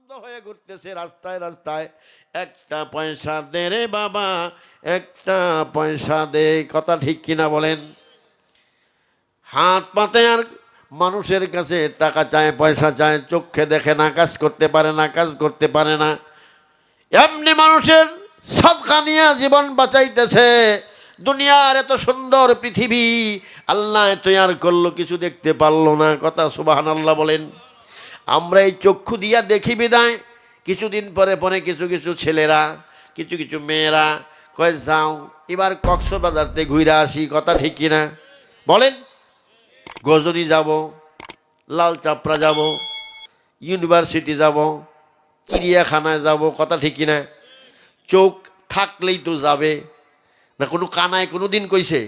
অন্ধ হয়ে ঘুরতেছে রাস্তায় রাস্তায়, একটা পয়সা দে রে বাবা, একটা পয়সা দে। কথা ঠিক কিনা বলেন? হাত পাতে আর মানুষের কাছে টাকা চায়, পয়সা চায়, চোখে দেখে না, কাজ করতে পারে না, কাজ করতে পারে না। এমনি মানুষের সাদকা নিয়ে জীবন বাঁচাইতেছে। দুনিয়ার এত সুন্দর পৃথিবী আল্লাহ তৈয়ার করলো, কিছু দেখতে পারলো না। কথা সুবহানাল্লাহ বলেন। আমরা এই চক্ষু দিয়া দেখি বিদায় কিছুদিন পরে পরে কিছু কিছু ছেলেরা, কিছু কিছু মেয়েরা কয় যাও এবার কক্সবাজারতে ঘুরে আসি। কথা ঠিক কিনা বলেন? গজনী যাব, লাল চাপড়া যাব, ইউনিভার্সিটি যাব, চিড়িয়াখানায় যাব। কথা ঠিক কিনা? চোখ থাকলেই তো যাবে না। কোনো কানায় কোনো দিন কইছে,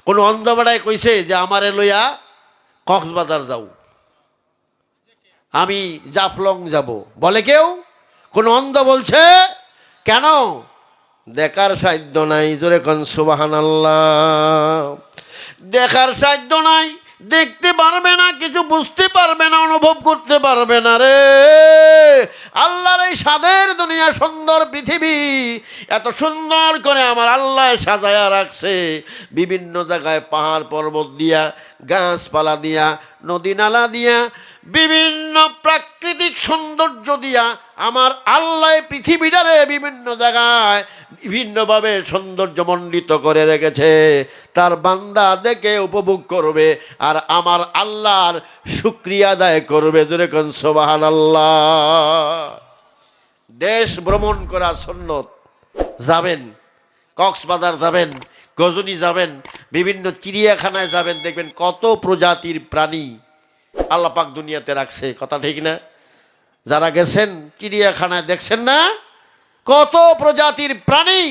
কোনো অন্ধবাড়ায় কইছে যে আমারে লইয়া কক্সবাজার যাও, আমি জাফলং যাব? বলে কেউ? কোনো অন্ধ বলছে? কেন? দেখার সাধ্য নাই। জোরে কোন সুবহানাল্লাহ। দেখার সাধ্য নাই, দেখতে পারবে না, কিছু বুঝতে পারবে না, অনুভব করতে পারবে না রে। আল্লাহর এই স্বাদের দুনিয়া, সুন্দর পৃথিবী এত সুন্দর করে আমার আল্লাহ সাজায়া রাখছে। বিভিন্ন জায়গায় পাহাড় পর্বত দিয়া, গাছপালা দিয়া, নদী নালা দিয়া, বিভিন্ন প্রাকৃতিক সৌন্দর্য দিয়া আমার আল্লাহ পৃথিবীটারে বিভিন্ন জায়গায় বিভিন্নভাবে সৌন্দর্যমণ্ডিত করে রেখেছে। তার বান্দা দেখে উপভোগ করবে আর আমার আল্লাহর শুকরিয়া আদায় করবে। জোরে কোন সুবহানাল্লাহ। দেশ ভ্রমণ করা সুন্নত। যাবেন, কক্সবাজার যাবেন, গজনী যাবেন, বিভিন্ন চিড়িয়াখানায় যাবেন, দেখবেন কত প্রজাতির প্রাণী আল্লাহ পাক দুনিয়াতে রাখছে। কথা ঠিক না? যারা গেছেন চিড়িয়াখানায় দেখছেন না কত প্রজাতির প্রাণী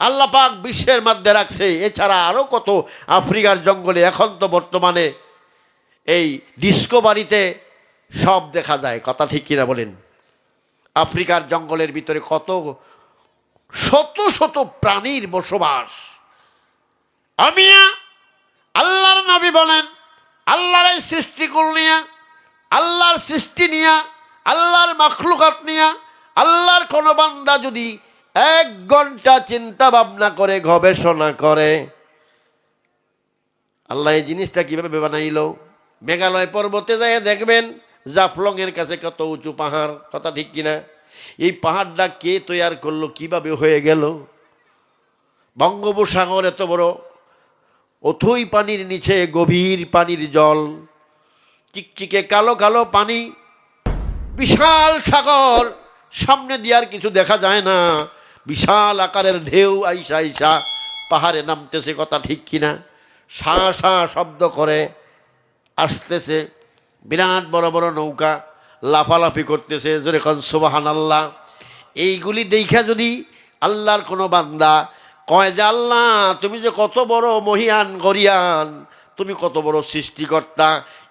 আল্লাহ পাক বিশ্বের মধ্যে রাখছে। এছাড়া আরও কত আফ্রিকার জঙ্গলে এখন তো বর্তমানে এই ডিসকভারিতে সব দেখা যায়। কথা ঠিক কিনা বলেন? আফ্রিকার জঙ্গলের ভিতরে কত শত শত প্রাণীর বসবাস। আমিয়া আল্লাহর নবী বলেন, আল্লাহর এই সৃষ্টিকুল নিয়া, আল্লাহর সৃষ্টি নিয়া, আল্লাহর মাখলুকাত নিয়া আল্লাহর কোনো বান্দা যদি 1 ঘন্টা চিন্তা ভাবনা করে, গবেষণা করে, আল্লাহ এই জিনিসটা কিভাবে বানাইল। মেঘালয় পর্বতে যায় দেখবেন জাফলংয়ের কাছে কত উঁচু পাহাড়। কথা ঠিক কিনা? এই পাহাড়টা কে তৈয়ার করলো, কিভাবে হয়ে গেল? বঙ্গোপসাগর এত বড়, অথই পানির নিচে গভীর পানির জল, চিকচিকে কালো কালো পানি, বিশাল সাগর, সামনে দিয়ে আর কিছু দেখা যায় না। বিশাল আকারের ঢেউ আইসা আইসা পাহাড়ে নামতেছে। কথা ঠিক কিনা? শাঁ শাঁ শব্দ করে আসতেছে। বিরাট বড় বড় নৌকা লাফালাফি করতেছে। জোরে কোন সুবহানাল্লাহ। এইগুলি দেখা যদি আল্লাহর কোনো বান্দা কয় যে আল্লাহ তুমি যে কত বড় মহিয়ান গরিয়ান, তুমি কত বড় সৃষ্টিকর্তা,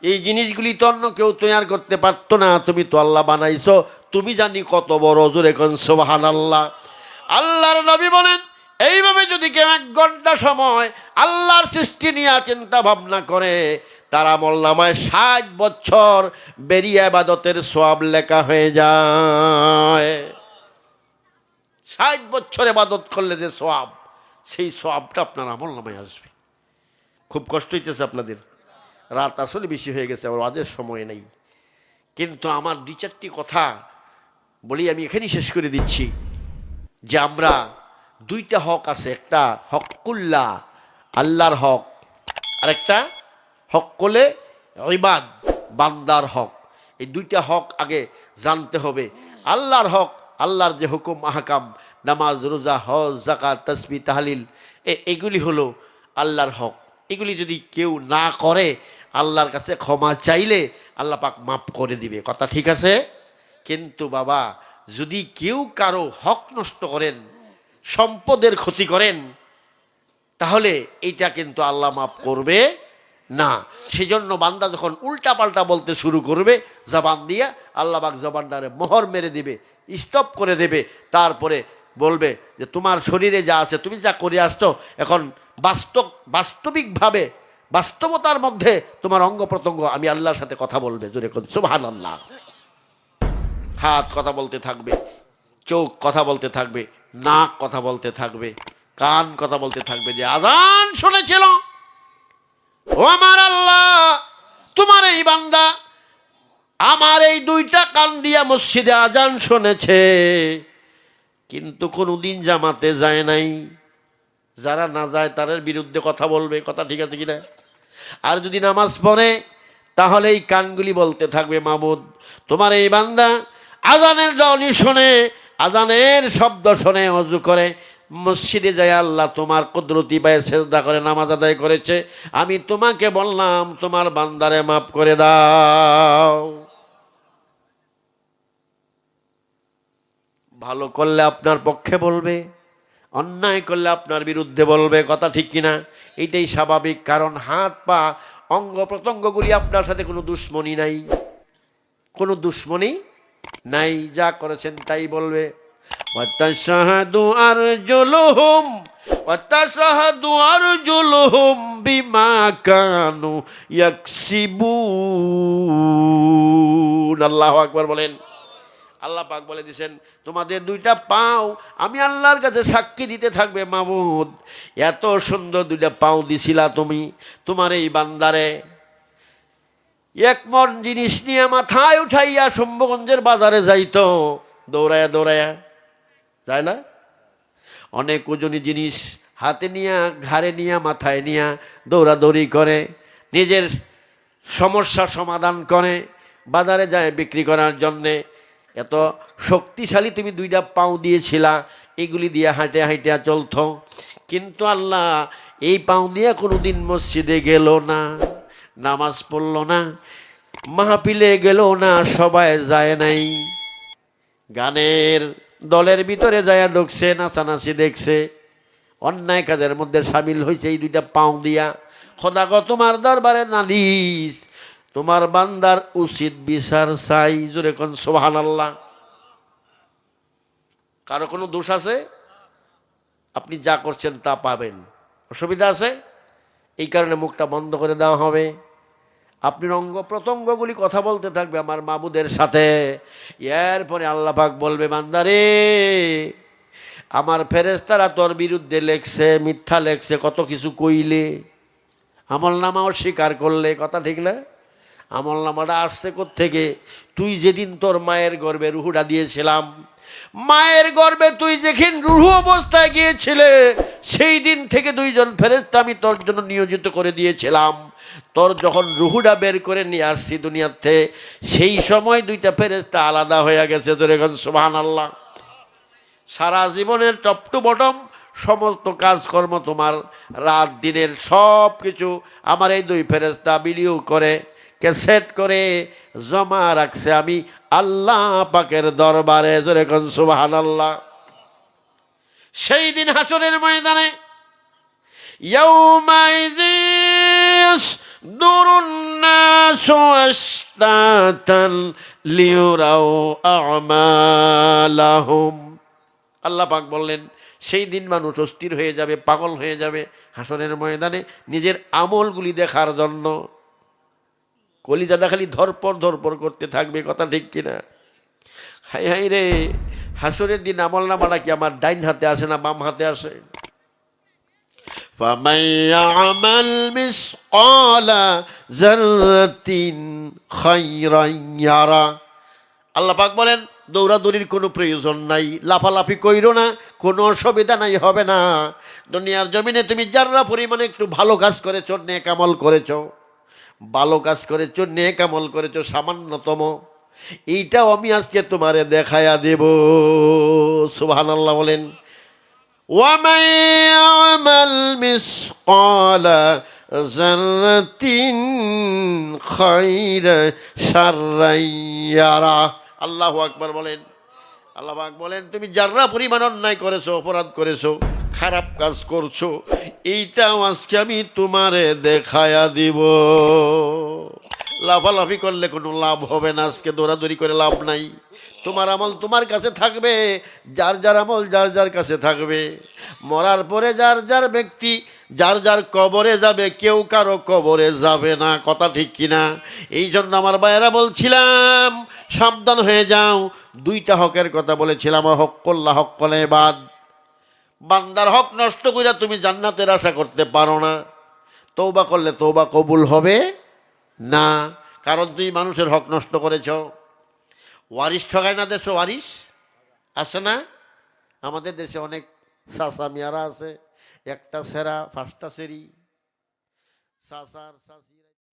এই জিনিসগুলি তো অন্য কেউ তৈয়ার করতে পারতো না, তুমি তো আল্লাহ বানাইছো, তুমি জানি কত বড়। জোরে কোন সুবহানাল্লাহ। আল্লাহর নবী বলেন, এইভাবে যদি কেউ 1 ঘন্টা সময় আল্লাহর সৃষ্টি নিয়ে চিন্তা ভাবনা করে, তার আমলনামায় 60 বছর বেরিয়ে ইবাদতের সওয়াব লেখা হয়ে যায়। 60 বছর ইবাদত করলে যে সওয়াব, সেই সওয়াবটা আপনার আমলনামায় আসবে। খুব কষ্ট হইতেছে আপনাদের, রাত আসলে বেশি হয়ে গেছে, আমার ওয়াজের সময় নেই। কিন্তু আমার 2-4টি কথা বলি, আমি এখানেই শেষ করে দিচ্ছি যে আমরা 2টা হক আছে। একটা হকুল্লাহ, আল্লাহর হক, আর একটা হক্কলে ইবাদ, বান্দার হক। এই 2টা হক আগে জানতে হবে। আল্লাহর হক, আল্লাহর যে হুকুম আহকাম, নামাজ, রোজা, হজ, যাকাত, তাসবিহ, তাহলিল, এগুলি হলো আল্লাহর হক। এগুলি যদি কেউ না করে, আল্লাহর কাছে ক্ষমা চাইলে আল্লাহ পাক মাফ করে দিবে। কথা ঠিক আছে? কিন্তু বাবা, যদি কেউ কারো হক নষ্ট করেন, সম্পদের ক্ষতি করেন, তাহলে এইটা কিন্তু আল্লাহ মাফ করবে না। সেজন্য বান্দা যখন উল্টা পাল্টা বলতে শুরু করবে জবান দিয়া, আল্লাহ পাক জবানটারে মোহর মেরে দিবে, স্টপ করে দেবে। তারপরে বলবে যে তোমার শরীরে যা আছে, তুমি যা করে আসছো, এখন বাস্তবিকভাবে বাস্তবতার মধ্যে তোমার অঙ্গ প্রত্যঙ্গ আমি আল্লাহর সাথে কথা বলবে। জোরে কোন সুবহানাল্লাহ। হাত কথা বলতে থাকবে, চোখ কথা বলতে থাকবে, নাক কথা বলতে থাকবে, কান কথা বলতে থাকবে যে আজান শুনেছিল। ও আমার আল্লাহ, তোমার এই বান্দা আমার এই দুইটা কান দিয়া মসজিদে আজান শুনেছে, কিন্তু কোনোদিন জামাতে যায় নাই। যারা না যায় তাদের বিরুদ্ধে কথা বলবে, কথা ঠিক আছে কিনা? আর যদি নামাজ পড়ে তাহলে এই কানগুলি বলতে থাকবে, মাবুদ তোমার এই বান্দা আজানের ধ্বনি শুনে, আজানের শব্দ শুনে ওযু করে মসজিদে যায়, আল্লাহ তোমার কুদরতি পায়ে সেজদা করে নামাজ আদায় করেছে, আমি তোমাকে বললাম তোমার বান্দারে মাফ করে দাও। ভালো করলে আপনার পক্ষে বলবে, অন্যায় করলে আপনার বিরুদ্ধে বলবে, কথা ঠিক কিনা? এটাই স্বাভাবিক, কারণ হাত পা অঙ্গ প্রত্যঙ্গগুলি আপনার সাথে কোনো দুশ্মনী নাই, কোনো দুশ্মনী নাই, যা করেছেন তাই বলবে। ওয়াতাশহাদু আরজুলুহুম ওয়াতাশহাদু আরজুলুহুম বিমা কানু ইয়াকসিবুন। আল্লাহু আকবার বলেন। আল্লাহ পাক বলে দিয়েছেন, তোমাদের দুইটা পাও আমি আল্লাহর কাছে সাক্ষী দিতে থাকবে, মাবুদ এত সুন্দর দুইটা পাও দিছিলা তুমি তোমার এই বান্দারে। এক মন জিনিস নিয়ে মাথায় উঠাইয়া শম্ভুগঞ্জের বাজারে যাইতো, দৌড়ায়া দৌড়ায়া যায় না? অনেক ওজনী জিনিস হাতে নিয়া, ঘাড়ে নিয়া, মাথায় নিয়া দৌড়াদৌড়ি করে, নিজের সমস্যার সমাধান করে, বাজারে যায় বিক্রি করার জন্যে। এত শক্তিশালী তুমি দুইটা পাও দিয়েছিলা, এগুলি দিয়ে হাঁটে হাঁটে চলত, কিন্তু আল্লাহ এই পাও দিয়ে কোনোদিন মসজিদে গেল না, নামাজ পড়ল না, মাহফিলে গেল না, সবাই যায় নাই, গানের দলের ভিতরে যায় ঢুকছে, নাচানাচি দেখছে, অন্যায় কাজের মধ্যে সামিল হয়েছে এই দুইটা পাও দিয়া। খোদা গো তোমার দরবারে নালিশ, তোমার বান্দার উচিত বিচার চাই। জোরে কোন সুবহানাল্লাহ। কারো কোনো দোষ আছে? আপনি যা করছেন তা পাবেন, অসুবিধা আছে? এই কারণে মুখটা বন্ধ করে দেওয়া হবে। আপনার অঙ্গ প্রত্যঙ্গগুলি কথা বলতে থাকবে আমার মাবুদের সাথে। এরপরে আল্লাহ পাক বলবে, বান্দারে আমার ফেরেশতারা তোর বিরুদ্ধে লেখছে, মিথ্যা লেখছে, কত কিছু কইলে, আমলনামাও স্বীকার করলে, কথা ঠিক না? আমলনামাটা আসছে কোত্থেকে? তুই যেদিন তোর মায়ের গর্ভে রুহুটা দিয়েছিলাম, মায়ের গর্ভে তুই যেদিন রুহু অবস্থায় গিয়েছিলে, সেই দিন থেকে দুইজন ফেরেশতা আমি তোর জন্য নিয়োজিত করে দিয়েছিলাম। তোর যখন রুহুটা বের করে নিয়ে আসছি দুনিয়াতে, সেই সময় দুইটা ফেরেশতা আলাদা হয়ে গেছে। তোর এখন সুবহানাল্লাহ। সারা জীবনের টপ টু বটম সমস্ত কাজকর্ম তোমার, রাত দিনের সব কিছু আমার এই দুই ফেরেশতা ভিডিও করে, ক্যাসেট করে জমা রাখছে আমি আল্লাহ পাকের দরবারে। জোরে কোন সুবহানাল্লাহ। সেই দিন হাসরের ময়দানে ইয়াউমাইযিস দুরুন নাসু আশতাতান লিউরাউ আমালাহুম। আল্লাহ পাক বললেন, সেই দিন মানুষ অস্থির হয়ে যাবে, পাগল হয়ে যাবে হাসরের ময়দানে নিজের আমলগুলি দেখার জন্য। কলিজাটা খালি ধরপর ধরপর করতে থাকবে, কথা ঠিক কিনা? হাই হাই রে, হাসরের দিন আমল নামাটা কি আমার ডাইন হাতে আসে না বাম হাতে আসে? فَمَن يَعْمَلْ مِثْقَالَ ذَرَّةٍ خَيْرًا يَرَهُ। আল্লাহ পাক বলেন, দৌড়াদৌড়ির কোনো প্রয়োজন নাই, লাফালাফি কইরো না, কোনো অসুবিধা নাই, হবে না। দুনিয়ার জমিনে তুমি যারা পরিমাণে একটু ভালো কাজ করেছো, নেক আমল করেছো, ভালো কাজ করেছো, নেক আমল করেছো সামান্যতম, এইটাও আমি আজকে তোমারে দেখায়া দেব। সুবহানাল্লাহ বলেন। وَمَن يَعْمَلْ مِثْقَالَ ذَرَّةٍ خَيْرًا شَرًّا يَرَهُ। আল্লাহু আকবার বলেন। আল্লাহ পাক বলেন, তুমি যারা পরিমাণ অন্যায় করেছো, অপরাধ করেছো, খারাপ কাজ করছো, এইটাও আজকে আমি তোমারে দেখায়া দিব। লাফালাফি করলে কোনো লাভ হবে না, আজকে দৌড়াদৌড়ি করে লাভ নাই। তোমার আমল তোমার কাছে থাকবে, যার যার আমল যার যার কাছে থাকবে। মরার পরে যার যার ব্যক্তি যার যার কবরে যাবে, কেউ কারো কবরে যাবে না, কথা ঠিক কিনা? এই জন্য আমার ভাইয়েরা বলছিলাম, সাবধান হয়ে যাও। দুইটা হকের কথা বলেছিলাম, হক্কুল্লাহ হক্কুল ইবাদ। বান্দার হক নষ্ট কইরা তুমি জান্নাতের আশা করতে পারো না। তওবা করলে তওবা কবুল হবে না, কারণ তুমি মানুষের হক নষ্ট করেছ। ওয়ারিশ ঠগায় না দেশে? ওয়ারিশ আছে না? আমাদের দেশে অনেক চাচা মিয়ারা আছে, একটা সেরা পাঁচটা সেরি চাচার চাচি।